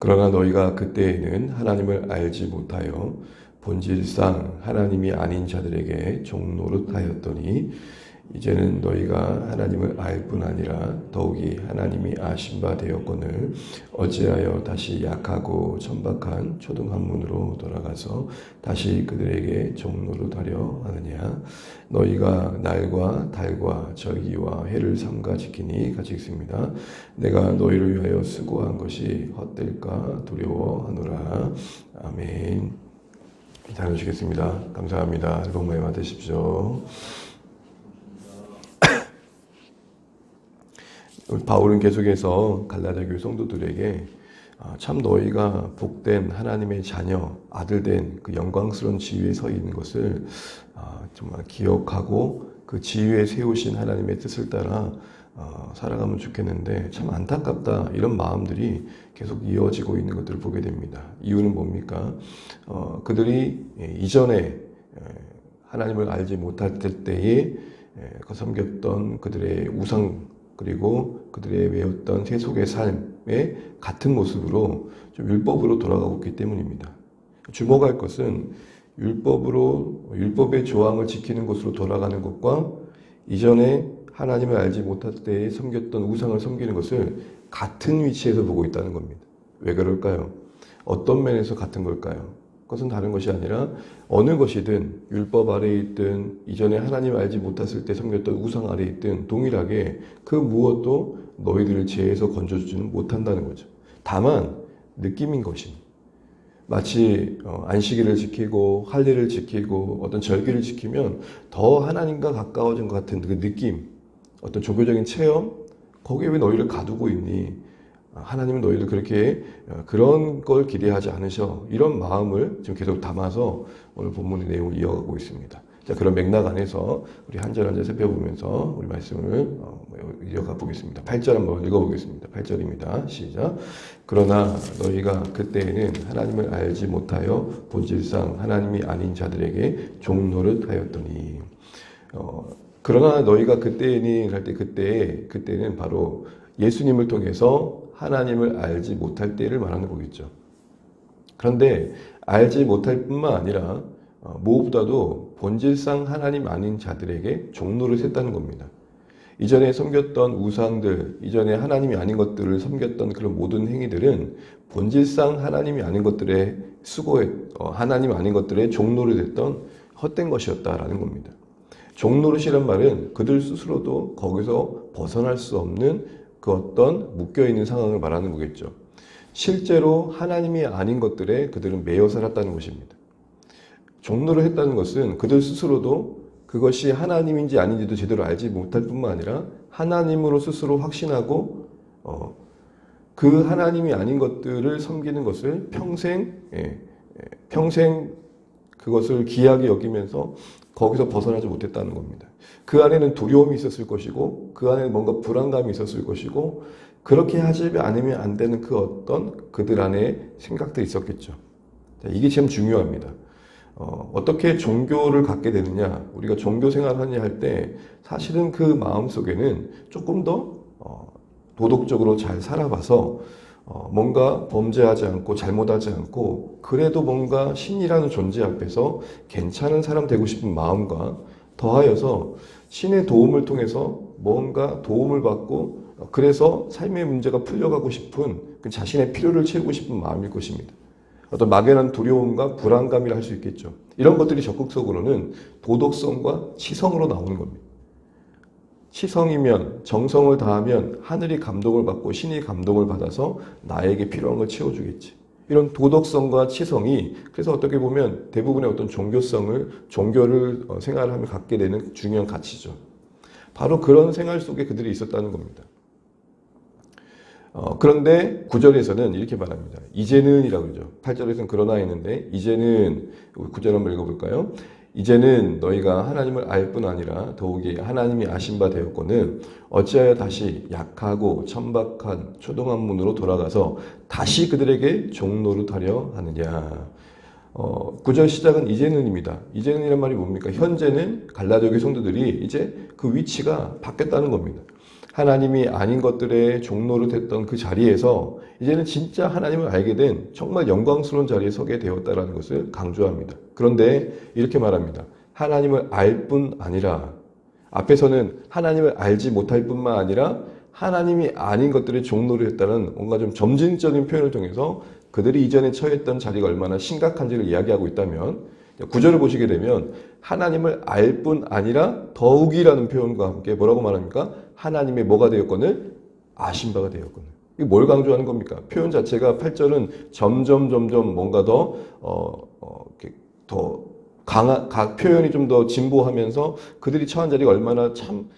그러나 너희가 그때에는 하나님을 알지 못하여 본질상 하나님이 아닌 자들에게 종노릇하였더니 이제는 너희가 하나님을 알 뿐 아니라 더욱이 하나님이 아신 바 되었거늘 어찌하여 다시 약하고 천박한 초등학문으로 돌아가서 다시 그들에게 종노릇하려 하느냐. 너희가 날과 달과 절기와 해를 삼가 지키니 같이 읽습니다. 내가 너희를 위하여 수고한 것이 헛될까 두려워하노라. 아멘. 나누시겠습니다. 감사합니다. 복 많이 받으십시오. 바울은 계속해서 갈라디아 교회 성도들에게 참 너희가 복된 하나님의 자녀, 아들된 그 영광스러운 지위에 서 있는 것을 정말 기억하고 그 지위에 세우신 하나님의 뜻을 따라 살아가면 좋겠는데 참 안타깝다, 이런 마음들이 계속 이어지고 있는 것들을 보게 됩니다. 이유는 뭡니까? 그들이 이전에 하나님을 알지 못할 때에 섬겼던 그들의 우상, 그리고 그들의 외웠던 세속의 삶에 같은 모습으로 좀 율법으로 돌아가고 있기 때문입니다. 주목할 것은 율법의 조항을 지키는 것으로 돌아가는 것과 이전에 하나님을 알지 못할 때에 섬겼던 우상을 섬기는 것을 같은 위치에서 보고 있다는 겁니다. 왜 그럴까요? 어떤 면에서 같은 걸까요? 그것은 다른 것이 아니라 어느 것이든 율법 아래에 있든 이전에 하나님 알지 못했을 때 섬겼던 우상 아래에 있든 동일하게 그 무엇도 너희들을 죄에서 건져주지는 못한다는 거죠. 다만 느낌인 것입니다. 마치 안식일을 지키고 할례를 지키고 어떤 절기를 지키면 더 하나님과 가까워진 것 같은 그 느낌, 어떤 종교적인 체험, 거기에 왜 너희를 가두고 있니? 하나님은 너희들 그렇게 그런 걸 기대하지 않으셔. 이런 마음을 지금 계속 담아서 오늘 본문의 내용을 이어가고 있습니다. 자, 그런 맥락 안에서 우리 한 절 한 절 살펴보면서 우리 말씀을 이어가 보겠습니다. 8절 한번 읽어보겠습니다. 8절입니다. 시작. 그러나 너희가 그때에는 하나님을 알지 못하여 본질상 하나님이 아닌 자들에게 종노릇하였더니. 그러나 너희가 그때에는 할 때 그때는 바로 예수님을 통해서 하나님을 알지 못할 때를 말하는 거겠죠. 그런데 알지 못할 뿐만 아니라 무엇보다도 본질상 하나님 아닌 자들에게 종노릇 했다는 겁니다. 이전에 섬겼던 우상들, 이전에 하나님이 아닌 것들을 섬겼던 그런 모든 행위들은 본질상 하나님이 아닌 것들에 하나님 아닌 것들에 종노릇 했던 헛된 것이었다라는 겁니다. 종노릇이란 말은 그들 스스로도 거기서 벗어날 수 없는 그 어떤 묶여있는 상황을 말하는 거겠죠. 실제로 하나님이 아닌 것들에 그들은 매여 살았다는 것입니다. 종노를 했다는 것은 그들 스스로도 그것이 하나님인지 아닌지도 제대로 알지 못할 뿐만 아니라 하나님으로 스스로 확신하고 그 하나님이 아닌 것들을 섬기는 것을 평생 그것을 귀하게 여기면서 거기서 벗어나지 못했다는 겁니다. 그 안에는 두려움이 있었을 것이고 그 안에는 뭔가 불안감이 있었을 것이고 그렇게 하지 않으면 안 되는 그 어떤 그들 안에 생각들이 있었겠죠. 이게 참 중요합니다. 어떻게 종교를 갖게 되느냐, 우리가 종교 생활하냐 할 때 사실은 그 마음속에는 조금 더 도덕적으로 잘 살아봐서 뭔가 범죄하지 않고 잘못하지 않고 그래도 뭔가 신이라는 존재 앞에서 괜찮은 사람 되고 싶은 마음과 더하여서 신의 도움을 통해서 뭔가 도움을 받고 그래서 삶의 문제가 풀려가고 싶은 그 자신의 필요를 채우고 싶은 마음일 것입니다. 어떤 막연한 두려움과 불안감이라 할 수 있겠죠. 이런 것들이 적극적으로는 도덕성과 치성으로 나오는 겁니다. 치성이면 정성을 다하면 하늘이 감동을 받고 신이 감동을 받아서 나에게 필요한 걸 채워주겠지. 이런 도덕성과 치성이 그래서 어떻게 보면 대부분의 어떤 종교를 생활하며 갖게 되는 중요한 가치죠. 바로 그런 생활 속에 그들이 있었다는 겁니다. 그런데 9절에서는 이렇게 말합니다. 이제는 이라고 그러죠. 8절에서는 그러나 했는데 이제는 9절 한번 읽어볼까요? 이제는 너희가 하나님을 알 뿐 아니라 더욱이 하나님이 아신 바 되었거늘 어찌하여 다시 약하고 천박한 초동학문으로 돌아가서 다시 그들에게 종노릇하려 하느냐. 9절 시작은 이제는입니다. 이제는이란 말이 뭡니까? 현재는 갈라디아 성도들이 이제 그 위치가 바뀌었다는 겁니다. 하나님이 아닌 것들의 종노릇했던 그 자리에서 이제는 진짜 하나님을 알게 된 정말 영광스러운 자리에 서게 되었다는 것을 강조합니다. 그런데 이렇게 말합니다. 하나님을 알 뿐 아니라, 앞에서는 하나님을 알지 못할 뿐만 아니라 하나님이 아닌 것들의 종노릇했다는 뭔가 좀 점진적인 표현을 통해서 그들이 이전에 처했던 자리가 얼마나 심각한지를 이야기하고 있다면, 구절을 보시게 되면 하나님을 알 뿐 아니라 더욱이라는 표현과 함께 뭐라고 말합니까? 하나님의 뭐가 되었거늘? 아신 바가 되었거늘. 이게 뭘 강조하는 겁니까? 표현 자체가 8절은 점점 뭔가 더 표현이 좀 더 진보하면서 그들이 처한 자리가 얼마나 참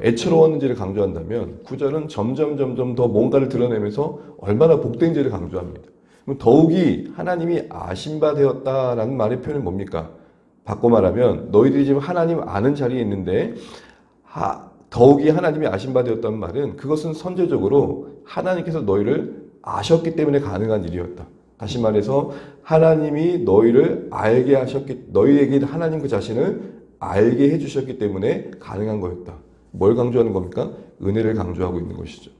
애처로웠는지를 강조한다면, 9절은 점점 더 뭔가를 드러내면서 얼마나 복된지를 강조합니다. 더욱이 하나님이 아신 바 되었다라는 말의 표현은 뭡니까? 바꿔 말하면 너희들이 지금 하나님 아는 자리에 있는데 더욱이 하나님이 아신 바 되었다는 말은, 그것은 선제적으로 하나님께서 너희를 아셨기 때문에 가능한 일이었다. 다시 말해서 하나님이 너희를 알게 하셨기, 너희에게 하나님 그 자신을 알게 해주셨기 때문에 가능한 거였다. 뭘 강조하는 겁니까? 은혜를 강조하고 있는 것이죠.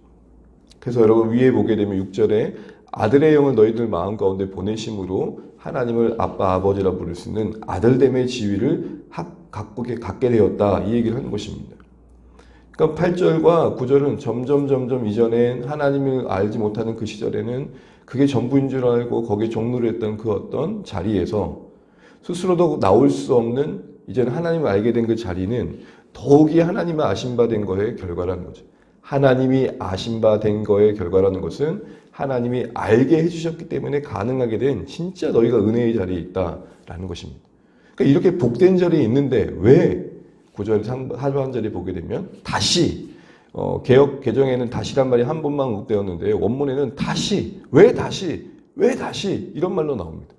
그래서 여러분 위에 보게 되면 6절에 아들의 영을 너희들 마음 가운데 보내심으로 하나님을 아빠 아버지라 부를 수 있는 아들됨의 지위를 갖게 되었다, 이 얘기를 하는 것입니다. 그러니까 8절과 9절은 점점 이전엔 하나님을 알지 못하는 그 시절에는 그게 전부인 줄 알고 거기에 종로를 했던 그 어떤 자리에서 스스로도 나올 수 없는, 이제는 하나님을 알게 된 그 자리는 더욱이 하나님을 아신 바 된 거의 결과라는 거죠. 하나님이 아신 바 된 거의 결과라는 것은 하나님이 알게 해주셨기 때문에 가능하게 된 진짜 너희가 은혜의 자리에 있다라는 것입니다. 그러니까 이렇게 복된 자리에 있는데 왜 9절 하반절에 보게 되면 다시, 개역 개정에는 다시란 말이 한 번만 언급되었는데 원문에는 다시, 왜 다시 이런 말로 나옵니다.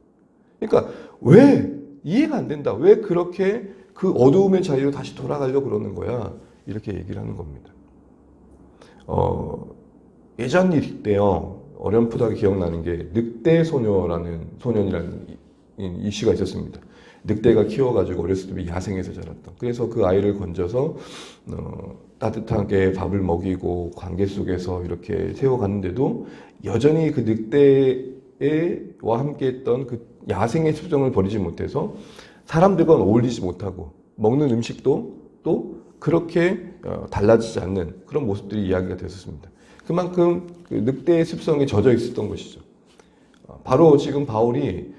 그러니까 왜 이해가 안 된다. 왜 그렇게 그 어두움의 자리로 다시 돌아가려고 그러는 거야. 이렇게 얘기를 하는 겁니다. 예전 일 때요, 어렴풋하게 기억나는 게 늑대 소녀라는 소년이라는 이슈가 있었습니다. 늑대가 키워가지고 어렸을 때 야생에서 자랐던. 그래서 그 아이를 건져서 따뜻하게 밥을 먹이고 관계 속에서 이렇게 세워갔는데도 여전히 그 늑대와 함께했던 그 야생의 습성을 버리지 못해서 사람들과 어울리지 못하고 먹는 음식도 또 그렇게 달라지지 않는 그런 모습들이 이야기가 됐었습니다. 그만큼 그 늑대의 습성에 젖어 있었던 것이죠. 바로 지금 바울이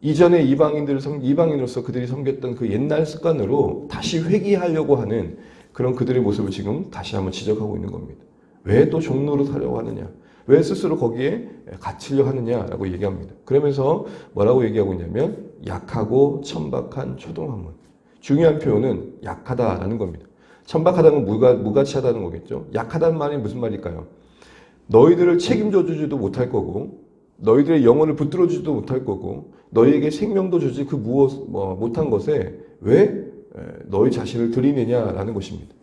이전에 이방인으로서 그들이 섬겼던 그 옛날 습관으로 다시 회귀하려고 하는 그런 그들의 모습을 지금 다시 한번 지적하고 있는 겁니다. 왜 또 종로로 살려고 하느냐? 왜 스스로 거기에 갇히려 하느냐라고 얘기합니다. 그러면서 뭐라고 얘기하고 있냐면 약하고 천박한 초동학문. 중요한 표현은 약하다라는 겁니다. 천박하다는 건 무가치하다는 거겠죠. 약하다는 말이 무슨 말일까요? 너희들을 책임져 주지도 못할 거고, 너희들의 영혼을 붙들어 주지도 못할 거고, 너희에게 생명도 주지 그 못한 것에 왜 너희 자신을 드리느냐라는 것입니다.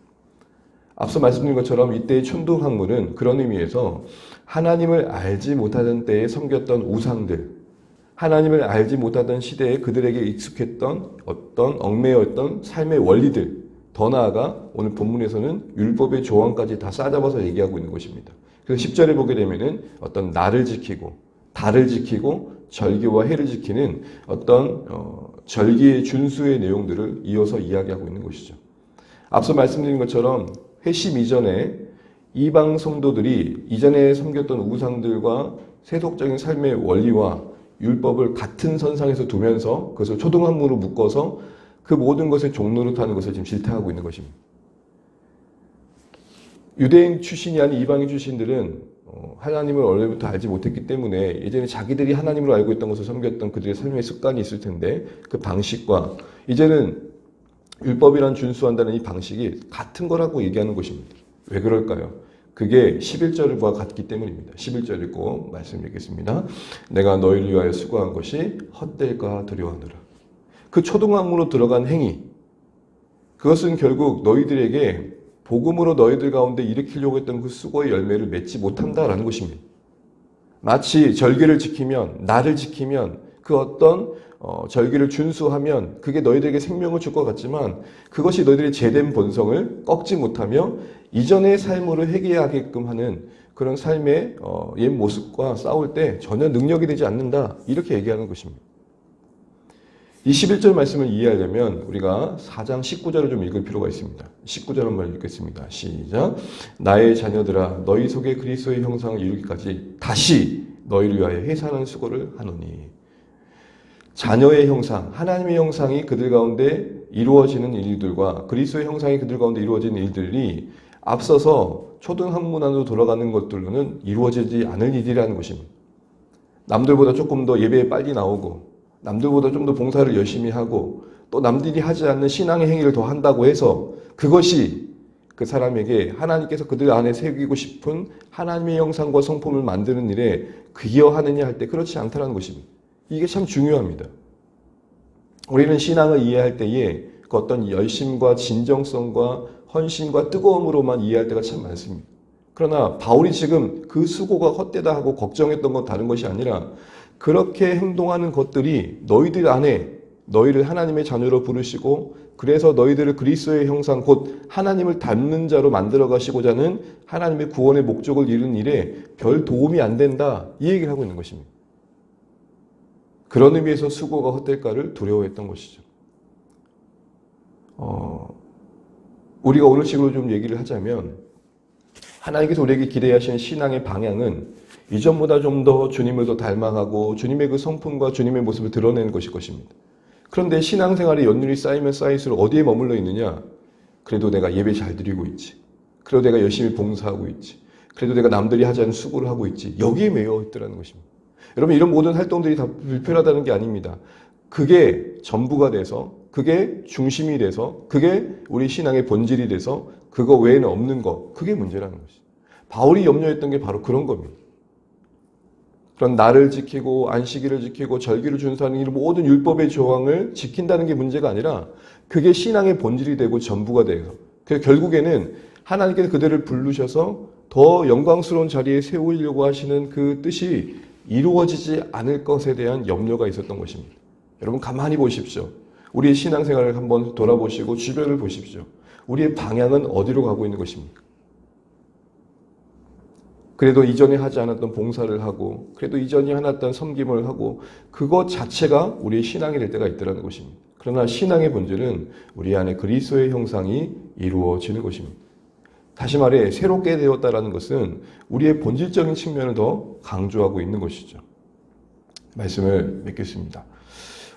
앞서 말씀드린 것처럼 이때의 촌동학문은 그런 의미에서 하나님을 알지 못하던 때에 섬겼던 우상들, 하나님을 알지 못하던 시대에 그들에게 익숙했던 어떤 얽매였던 삶의 원리들, 더 나아가 오늘 본문에서는 율법의 조항까지 다 싸잡아서 얘기하고 있는 것입니다. 그래서 10절에 보게 되면은 어떤 날을 지키고 달을 지키고 절기와 해를 지키는 어떤 절기의 준수의 내용들을 이어서 이야기하고 있는 것이죠. 앞서 말씀드린 것처럼 회심 이전에 이방 성도들이 이전에 섬겼던 우상들과 세속적인 삶의 원리와 율법을 같은 선상에서 두면서 그것을 초등학문으로 묶어서 그 모든 것에 종노릇하는 것을 지금 질타하고 있는 것입니다. 유대인 출신이 아닌 이방인 출신들은 하나님을 원래부터 알지 못했기 때문에 예전에 자기들이 하나님으로 알고 있던 것을 섬겼던 그들의 삶의 습관이 있을 텐데 그 방식과 이제는 율법이란 준수한다는 이 방식이 같은 거라고 얘기하는 것입니다. 왜 그럴까요? 그게 11절과 같기 때문입니다. 11절 읽고 말씀드리겠습니다. 내가 너희를 위하여 수고한 것이 헛될까 두려워하노라. 그 초등학문으로 들어간 행위, 그것은 결국 너희들에게 복음으로 너희들 가운데 일으키려고 했던 그 수고의 열매를 맺지 못한다라는 것입니다. 마치 절기를 지키면, 날을 지키면 그 어떤 절기를 준수하면 그게 너희들에게 생명을 줄 것 같지만 그것이 너희들의 제된 본성을 꺾지 못하며 이전의 삶으로 회개하게끔 하는 그런 삶의 옛 모습과 싸울 때 전혀 능력이 되지 않는다. 이렇게 얘기하는 것입니다. 이 11절 말씀을 이해하려면 우리가 4장 19절을 좀 읽을 필요가 있습니다. 19절 한번 읽겠습니다. 시작. 나의 자녀들아 너희 속에 그리스도의 형상을 이루기까지 다시 너희를 위하여 해산하는 수고를 하노니. 자녀의 형상, 하나님의 형상이 그들 가운데 이루어지는 일들과 그리스도의 형상이 그들 가운데 이루어지는 일들이 앞서서 초등학문 안으로 돌아가는 것들로는 이루어지지 않을 일이라는 것입니다. 남들보다 조금 더 예배에 빨리 나오고 남들보다 좀 더 봉사를 열심히 하고 또 남들이 하지 않는 신앙의 행위를 더 한다고 해서 그것이 그 사람에게 하나님께서 그들 안에 새기고 싶은 하나님의 형상과 성품을 만드는 일에 기여하느냐 할 때 그렇지 않다는 것입니다. 이게 참 중요합니다. 우리는 신앙을 이해할 때에 그 어떤 열심과 진정성과 헌신과 뜨거움으로만 이해할 때가 참 많습니다. 그러나 바울이 지금 그 수고가 헛되다 하고 걱정했던 건 다른 것이 아니라 그렇게 행동하는 것들이 너희들 안에 너희를 하나님의 자녀로 부르시고 그래서 너희들을 그리스도의 형상 곧 하나님을 닮는 자로 만들어 가시고자 하는 하나님의 구원의 목적을 이루는 일에 별 도움이 안 된다. 이 얘기를 하고 있는 것입니다. 그런 의미에서 수고가 헛될까를 두려워했던 것이죠. 우리가 오늘 식으로 좀 얘기를 하자면 하나님께서 우리에게 기대하시는 신앙의 방향은 이전보다 좀 더 주님을 더 닮아가고 주님의 그 성품과 주님의 모습을 드러내는 것일 것입니다. 그런데 신앙생활이 연륜이 쌓이면 쌓일수록 어디에 머물러 있느냐? 그래도 내가 예배 잘 드리고 있지. 그래도 내가 열심히 봉사하고 있지. 그래도 내가 남들이 하지 않은 수고를 하고 있지. 여기에 매여 있더라는 것입니다. 여러분 이런 모든 활동들이 다 불필요하다는 게 아닙니다. 그게 전부가 돼서 그게 중심이 돼서 그게 우리 신앙의 본질이 돼서 그거 외에는 없는 것. 그게 문제라는 것이죠. 바울이 염려했던 게 바로 그런 겁니다. 그런 날을 지키고 안식일을 지키고 절기를 준수하는 이런 모든 율법의 조항을 지킨다는 게 문제가 아니라 그게 신앙의 본질이 되고 전부가 돼서 그래서 결국에는 하나님께서 그들을 부르셔서 더 영광스러운 자리에 세우려고 하시는 그 뜻이 이루어지지 않을 것에 대한 염려가 있었던 것입니다. 여러분 가만히 보십시오. 우리의 신앙생활을 한번 돌아보시고 주변을 보십시오. 우리의 방향은 어디로 가고 있는 것입니까? 그래도 이전에 하지 않았던 봉사를 하고 그래도 이전에 하았던 섬김을 하고 그것 자체가 우리의 신앙이 될 때가 있더라는 것입니다. 그러나 신앙의 본질은 우리 안에 그리스도의 형상이 이루어지는 것입니다. 다시 말해 새롭게 되었다는 것은 우리의 본질적인 측면을 더 강조하고 있는 것이죠. 말씀을 맺겠습니다.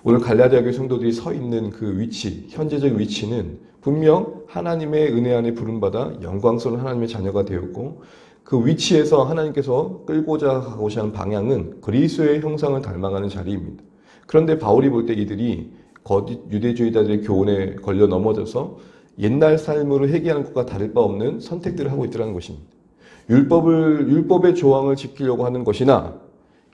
오늘 갈라디아 교회 성도들이 서 있는 그 위치, 현재적 위치는 분명 하나님의 은혜 안에 부름받아 영광스러운 하나님의 자녀가 되었고 그 위치에서 하나님께서 끌고자 하고자 하는 방향은 그리스도의 형상을 닮아가는 자리입니다. 그런데 바울이 볼 때 이들이 거짓 유대주의자들의 교훈에 걸려 넘어져서 옛날 삶으로 회개하는 것과 다를 바 없는 선택들을 하고 있더라는 것입니다. 율법의 조항을 지키려고 하는 것이나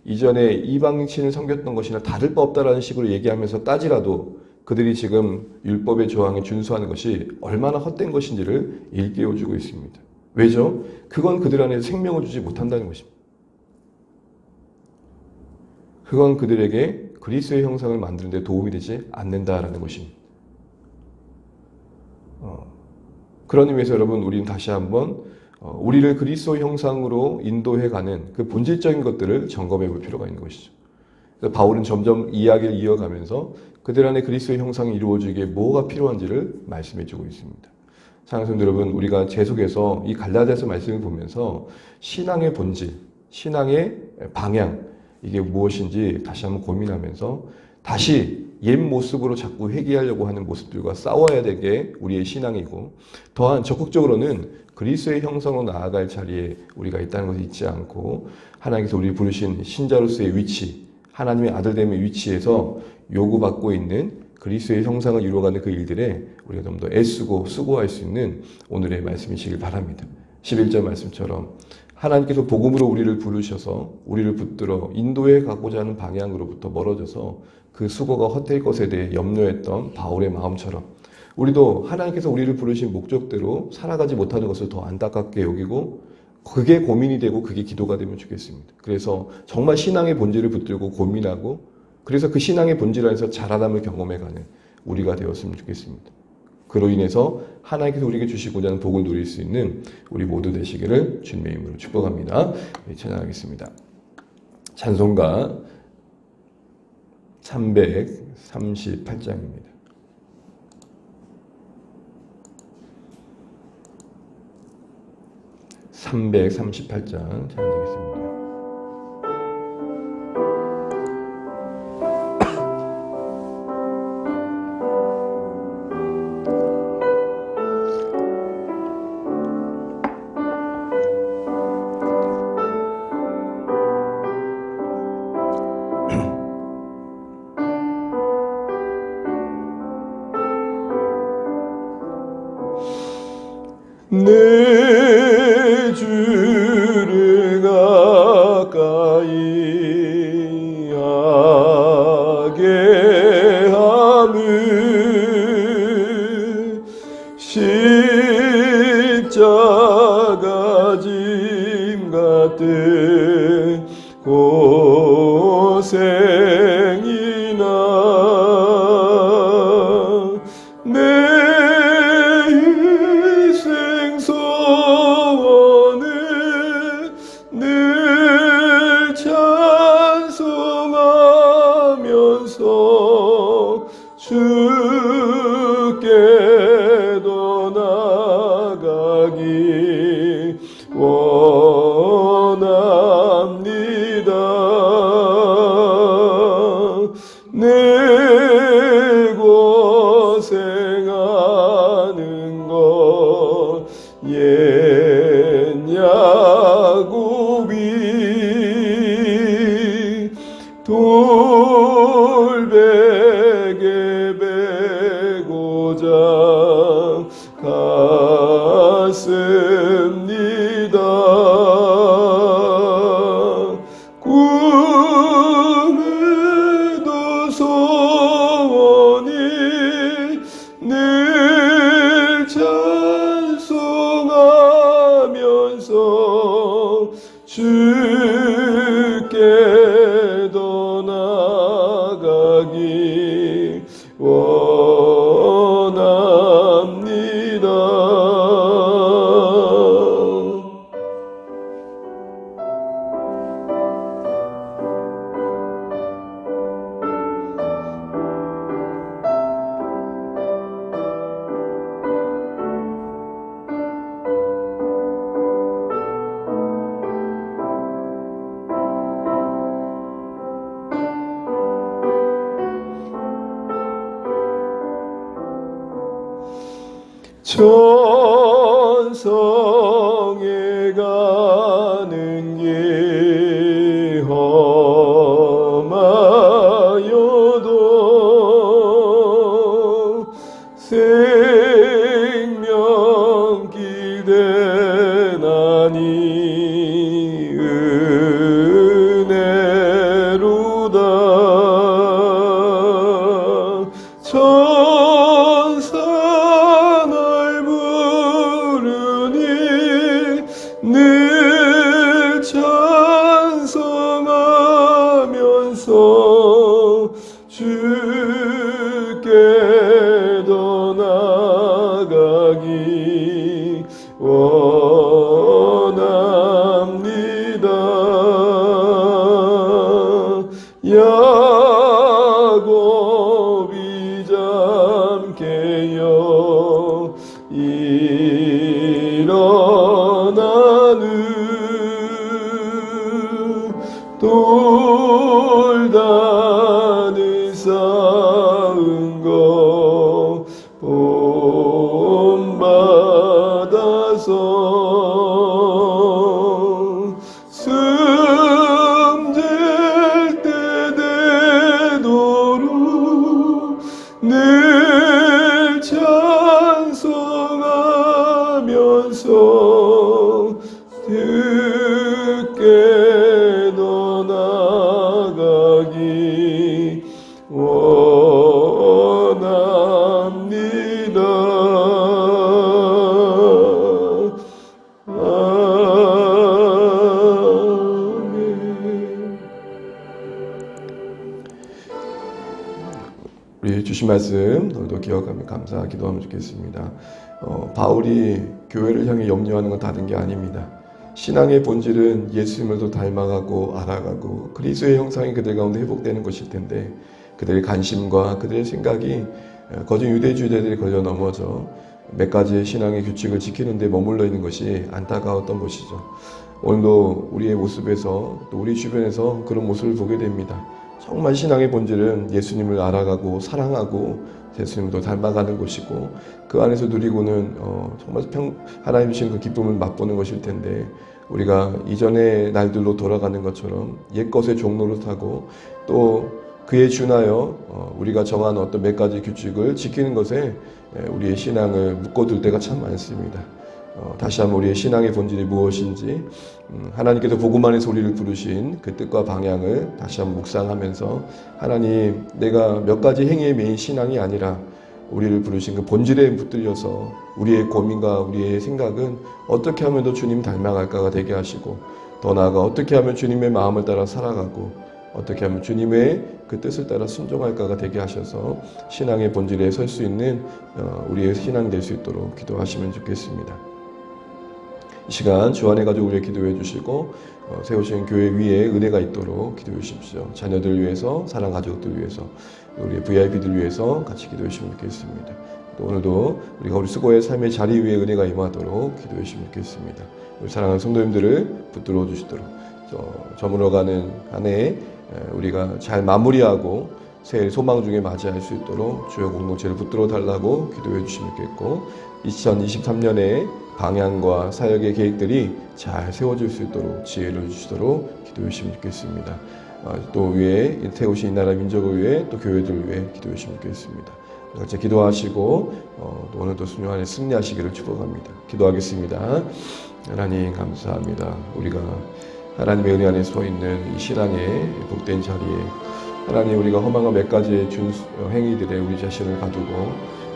이전에 이방신을 섬겼던 것이나 다를 바 없다라는 식으로 얘기하면서 따지라도 그들이 지금 율법의 조항에 준수하는 것이 얼마나 헛된 것인지를 일깨워주고 있습니다. 왜죠? 그건 그들 안에 생명을 주지 못한다는 것입니다. 그건 그들에게 그리스도의 형상을 만드는 데 도움이 되지 않는다라는 것입니다. 그런 의미에서 여러분 우리는 다시 한번 우리를 그리스도 형상으로 인도해가는 그 본질적인 것들을 점검해 볼 필요가 있는 것이죠. 그래서 바울은 점점 이야기를 이어가면서 그들 안에 그리스도의 형상이 이루어지기에 뭐가 필요한지를 말씀해 주고 있습니다. 사랑하는 성도 여러분, 우리가 계속해서 이 갈라디아서 말씀을 보면서 신앙의 본질, 신앙의 방향 이게 무엇인지 다시 한번 고민하면서 다시 옛 모습으로 자꾸 회귀하려고 하는 모습들과 싸워야 되게 우리의 신앙이고 또한 적극적으로는 그리스도의 형상으로 나아갈 자리에 우리가 있다는 것을 잊지 않고 하나님께서 우리를 부르신 신자로서의 위치, 하나님의 아들됨의 위치에서 요구받고 있는 그리스도의 형상을 이루어가는 그 일들에 우리가 좀 더 애쓰고 수고할 수 있는 오늘의 말씀이시길 바랍니다. 11절 말씀처럼 하나님께서 복음으로 우리를 부르셔서 우리를 붙들어 인도해 가고자 하는 방향으로부터 멀어져서 그 수고가 헛될 것에 대해 염려했던 바울의 마음처럼 우리도 하나님께서 우리를 부르신 목적대로 살아가지 못하는 것을 더 안타깝게 여기고 그게 고민이 되고 그게 기도가 되면 좋겠습니다. 그래서 정말 신앙의 본질을 붙들고 고민하고 그래서 그 신앙의 본질 안에서 자라남을 경험해가는 우리가 되었으면 좋겠습니다. 그로 인해서 하나님께서 우리에게 주시고자 하는 복을 누릴 수 있는 우리 모두 되시기를 주님의 이름으로 축복합니다. 네, 찬양하겠습니다. 찬송가 338장입니다. (338장) 찬양하겠습니다. 내 주를 가까이 하게 함은 십자가 짐 같은 고생이나 내 소원은 늘 찬송하면서 주께도 나가기 원합니다. 내 고생하는 것 옛 야곱이 돌베개 베고자 갔습니다. 꿈에도 소원이 늘 찬송하면서 주께도 나가기 원합니다. 천성에 가는 길 험하여도 생명길 대나니 은혜로다. 천사 늘 찬송하면서 주께도 나가기 원합니다. 야곱이 잠깨어 일어나는 돌다는 쌓은 것 본받아서 숨질 때 되도록 늘 찬송하면서 듣게도 나가기 원합니다. 아멘. 우리 주신 말씀 오늘도 기억하며 감사 기도하면 좋겠습니다. 바울이 교회를 향해 염려하는 건 다른 게 아닙니다. 신앙의 본질은 예수님을 더 닮아가고 알아가고 그리스도의 형상이 그들 가운데 회복되는 것일 텐데 그들의 관심과 그들의 생각이 거짓 유대주의자들이 걸려 넘어져 몇 가지의 신앙의 규칙을 지키는 데 머물러 있는 것이 안타까웠던 것이죠. 오늘도 우리의 모습에서 또 우리 주변에서 그런 모습을 보게 됩니다. 정말 신앙의 본질은 예수님을 알아가고 사랑하고 예수님도 닮아가는 것이고 그 안에서 누리고는 정말 하나님 주신 그 기쁨을 맛보는 것일 텐데 우리가 이전의 날들로 돌아가는 것처럼 옛것의 종노릇하고 또 그에 준하여 우리가 정한 어떤 몇 가지 규칙을 지키는 것에 우리의 신앙을 묶어둘 때가 참 많습니다. 다시 한번 우리의 신앙의 본질이 무엇인지 하나님께서 복음 안에서 우리를 부르신 그 뜻과 방향을 다시 한번 묵상하면서 하나님 내가 몇 가지 행위에 매인 신앙이 아니라 우리를 부르신 그 본질에 붙들려서 우리의 고민과 우리의 생각은 어떻게 하면 더 주님 닮아갈까가 되게 하시고 더 나아가 어떻게 하면 주님의 마음을 따라 살아가고 어떻게 하면 주님의 그 뜻을 따라 순종할까가 되게 하셔서 신앙의 본질에 설 수 있는 우리의 신앙이 될 수 있도록 기도하시면 좋겠습니다. 이 시간 주안의 가족 우리의 기도해 주시고 세우신 교회 위에 은혜가 있도록 기도해 주십시오. 자녀들 위해서, 사랑 가족들 위해서, 우리 VIP들 위해서 같이 기도해 주시면 좋겠습니다. 또 오늘도 우리가 우리 수고의 삶의 자리 위에 은혜가 임하도록 기도해 주시면 좋겠습니다. 우리 사랑하는 성도님들을 붙들어 주시도록 저물어가는 한 해 우리가 잘 마무리하고 새해 소망 중에 맞이할 수 있도록 주요 공동체를 붙들어 달라고 기도해 주시면 좋겠고 2023년에 방향과 사역의 계획들이 잘 세워질 수 있도록 지혜를 주시도록 기도해 주시면 좋겠습니다. 또 위에 세우신 이 나라 민족을 위해 또 교회들 위해 기도해 주시면 좋겠습니다. 같이 기도하시고 또 오늘도 수요 안에 승리하시기를 축복합니다. 기도하겠습니다. 하나님 감사합니다. 우리가 하나님의 은혜 안에 서 있는 이 신앙의 복된 자리에 하나님 우리가 허망한 몇 가지의 행위들에 우리 자신을 가두고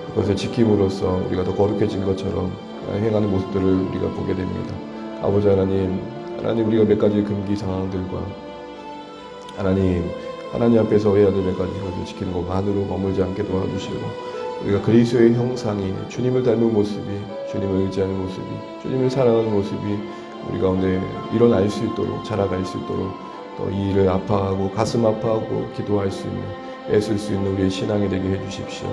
그것을 지킴으로써 우리가 더 거룩해진 것처럼 행하는 모습들을 우리가 보게 됩니다. 아버지 하나님 우리가 몇 가지 금기 상황들과 하나님 앞에서 해야 될 몇 가지 것을 지키는 것만으로 머물지 않게 도와주시고 우리가 그리스도의 형상이 주님을 닮은 모습이 주님을 의지하는 모습이 주님을 사랑하는 모습이 우리 가운데 일어날 수 있도록 자라갈 수 있도록 또 이 일을 아파하고 가슴 아파하고 기도할 수 있는 애쓸 수 있는 우리의 신앙이 되게 해주십시오.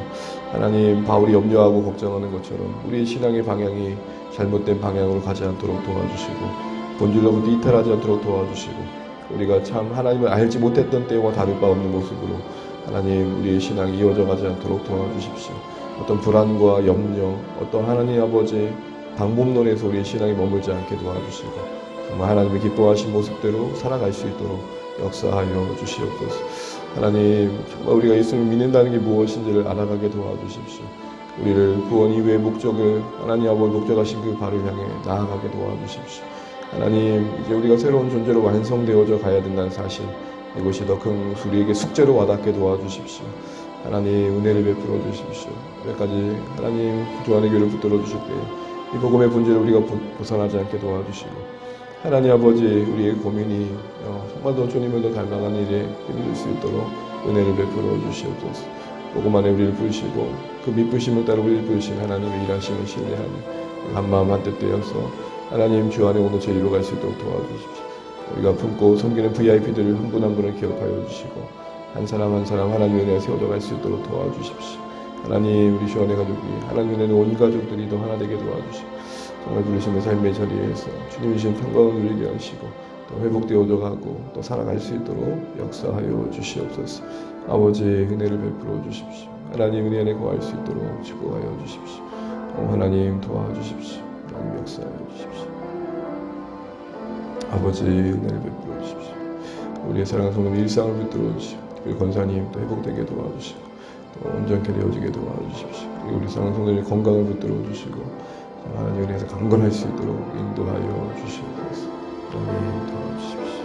하나님 바울이 염려하고 걱정하는 것처럼 우리의 신앙의 방향이 잘못된 방향으로 가지 않도록 도와주시고 본질로부터 이탈하지 않도록 도와주시고 우리가 참 하나님을 알지 못했던 때와 다를 바 없는 모습으로 하나님 우리의 신앙이 이어져 가지 않도록 도와주십시오. 어떤 불안과 염려 어떤 하나님 아버지의 방법론에서 우리의 신앙이 머물지 않게 도와주시고 정말 하나님의 기뻐하신 모습대로 살아갈 수 있도록 역사하여 주시옵소서. 하나님 정말 우리가 예수님을 믿는다는 게 무엇인지를 알아가게 도와주십시오. 우리를 구원 이후의 목적을 하나님 아버지 목적하신 그 바를 향해 나아가게 도와주십시오. 하나님 이제 우리가 새로운 존재로 완성되어져 가야 된다는 사실 이것이 더 큰 우리에게 숙제로 와닿게 도와주십시오. 하나님 은혜를 베풀어 주십시오. 몇 가지 하나님 주안의 교회를 붙들어 주실 때 이 복음의 본질을 우리가 벗어나지 않게 도와주시고 하나님 아버지 우리의 고민이 정말 더 주님을 더 닮아가는 일에 힘이 될 수 있도록 은혜를 베풀어 주시옵소서. 복음 안에 우리를 부르시고 그 믿부심을 따라 우리를 부르신 하나님의 일하심을 신뢰하며 한마음 한뜻 되어서 하나님 주 안에 오늘 이루어갈 수 있도록 도와주십시오. 우리가 품고 섬기는 VIP들을 한 분 한 분을 기억하여 주시고 한 사람 한 사람 하나님의 은혜에 세워져 갈 수 있도록 도와주십시오. 하나님 우리 주안의 가족이 하나님의 은혜는 온 가족들이 더 하나 되게 도와주시고 정말 부르심의 삶의 자리에서 주님이 주신 평강을 누리게 하시고 또 회복되어져 가고 또 살아갈 수 있도록 역사하여 주시옵소서. 아버지 은혜를 베풀어 주십시오. 하나님 은혜 안에 거할 수 있도록 축복하여 주십시오. 하나님 도와주십시오. 하나님 역사하여 주십시오. 아버지 은혜를 베풀어 주십시오. 우리의 사랑하는 성도님 일상을 붙들어 주시고 특별히 권사님 또 회복되게 도와주시고 또 온전케 되어지게 도와주십시오. 그리고 우리 사랑하는 성도님 건강을 붙들어 주시고 하나님 은혜에서 강건할 수 있도록 인도하여 주시옵소서. 하나님 도와주십시오.